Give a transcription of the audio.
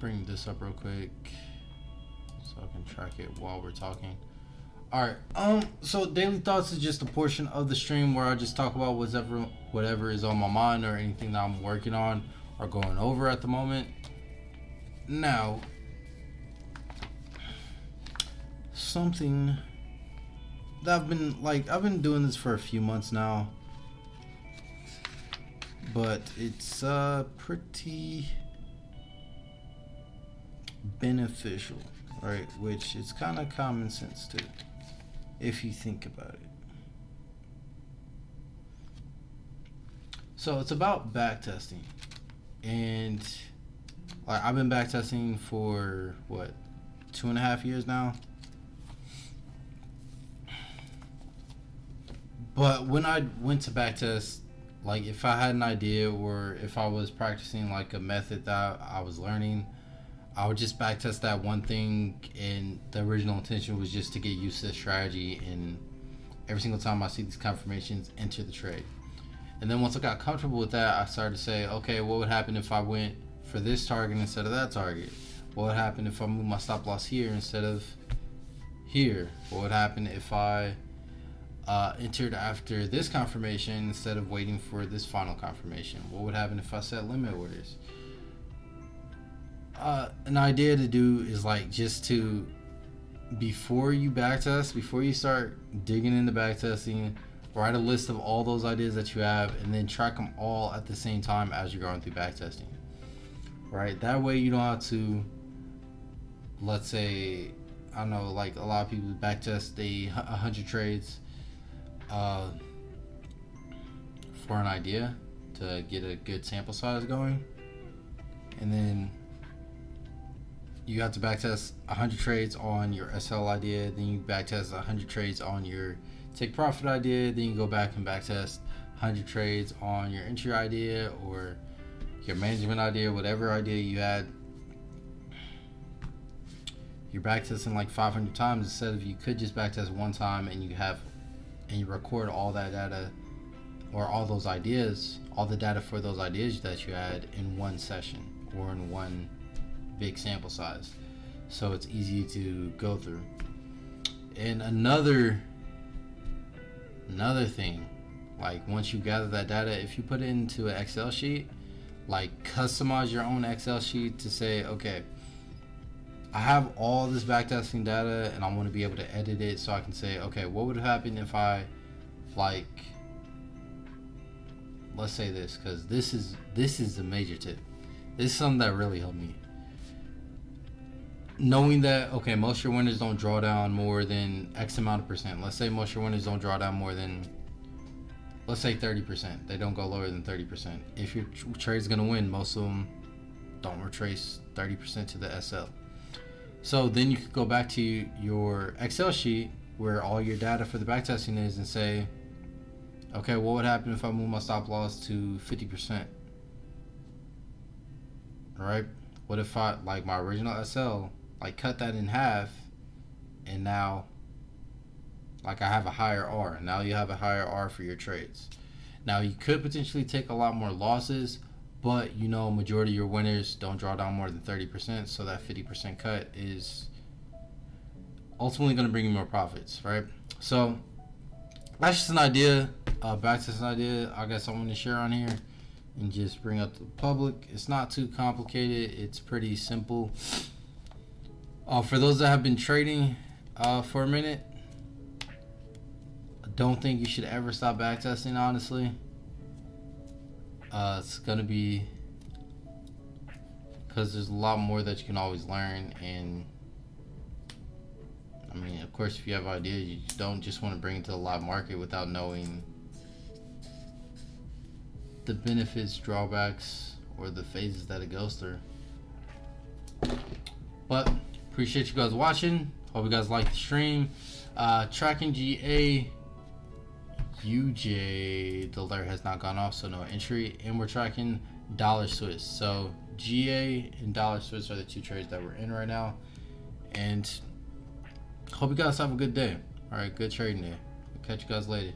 bring this up real quick so I can track it while we're talking. Alright, so daily thoughts is just a portion of the stream where I just talk about whatever is on my mind or anything that I'm working on or going over at the moment. Now, something that I've been doing this for a few months now, but it's pretty beneficial, right? Which is kind of common sense too, if you think about it. So it's about backtesting, and like I've been backtesting for what, 2.5 years now. But when I went to backtest, like if I had an idea or if I was practicing like a method that I was learning, I would just backtest that one thing, and the original intention was just to get used to the strategy, and every single time I see these confirmations, enter the trade. And then once I got comfortable with that, I started to say, okay, what would happen if I went for this target instead of that target? What would happen if I moved my stop loss here instead of here? What would happen if I entered after this confirmation instead of waiting for this final confirmation? What would happen if I set limit orders? An idea to do is like just to, before you backtest, before you start digging into backtesting, write a list of all those ideas that you have and then track them all at the same time as you're going through backtesting, right? That way you don't have to, let's say, I don't know, like a lot of people backtest 100 trades for an idea to get a good sample size going, and then you have to backtest 100 trades on your SL idea, then you backtest 100 trades on your take profit idea, then you go back and backtest 100 trades on your entry idea or your management idea, whatever idea you had. You're backtesting like 500 times instead of, you could just backtest one time and you record all that data or all those ideas, all the data for those ideas that you had in one session or in one big sample size, so it's easy to go through. And another thing, like once you gather that data, if you put it into an Excel sheet, like customize your own Excel sheet to say, okay, I have all this backtesting data and I want to be able to edit it, so I can say, okay, what would happen if I, like, let's say this, because this is a major tip. This is something that really helped me. Knowing that, okay, most of your winners don't draw down more than X amount of percent. Let's say most of your winners don't draw down more than, let's say 30%. They don't go lower than 30%. If your trade's gonna win, most of them don't retrace 30% to the SL. So then you could go back to your Excel sheet where all your data for the backtesting is and say, okay, what would happen if I move my stop loss to 50%? Alright, what if I, like my original SL, like cut that in half, and now like I have a higher R. Now you have a higher R for your trades. Now you could potentially take a lot more losses, but you know, majority of your winners don't draw down more than 30%, so that 50% cut is ultimately going to bring you more profits, right? So that's just an idea, backtesting idea I guess I want to share on here and just bring up to the public. It's not too complicated, it's pretty simple. For those that have been trading for a minute, I don't think you should ever stop backtesting, honestly. It's gonna be, because there's a lot more that you can always learn, and I mean, of course, if you have ideas, you don't just want to bring it to the live market without knowing the benefits, drawbacks, or the phases that it goes through. But appreciate you guys watching. Hope you guys like the stream. Tracking GA UJ, the alert has not gone off, so no entry, and we're tracking dollar Swiss. So GA and dollar Swiss are the two trades that we're in right now, and hope you guys have a good day. All right, good trading day. We'll catch you guys later.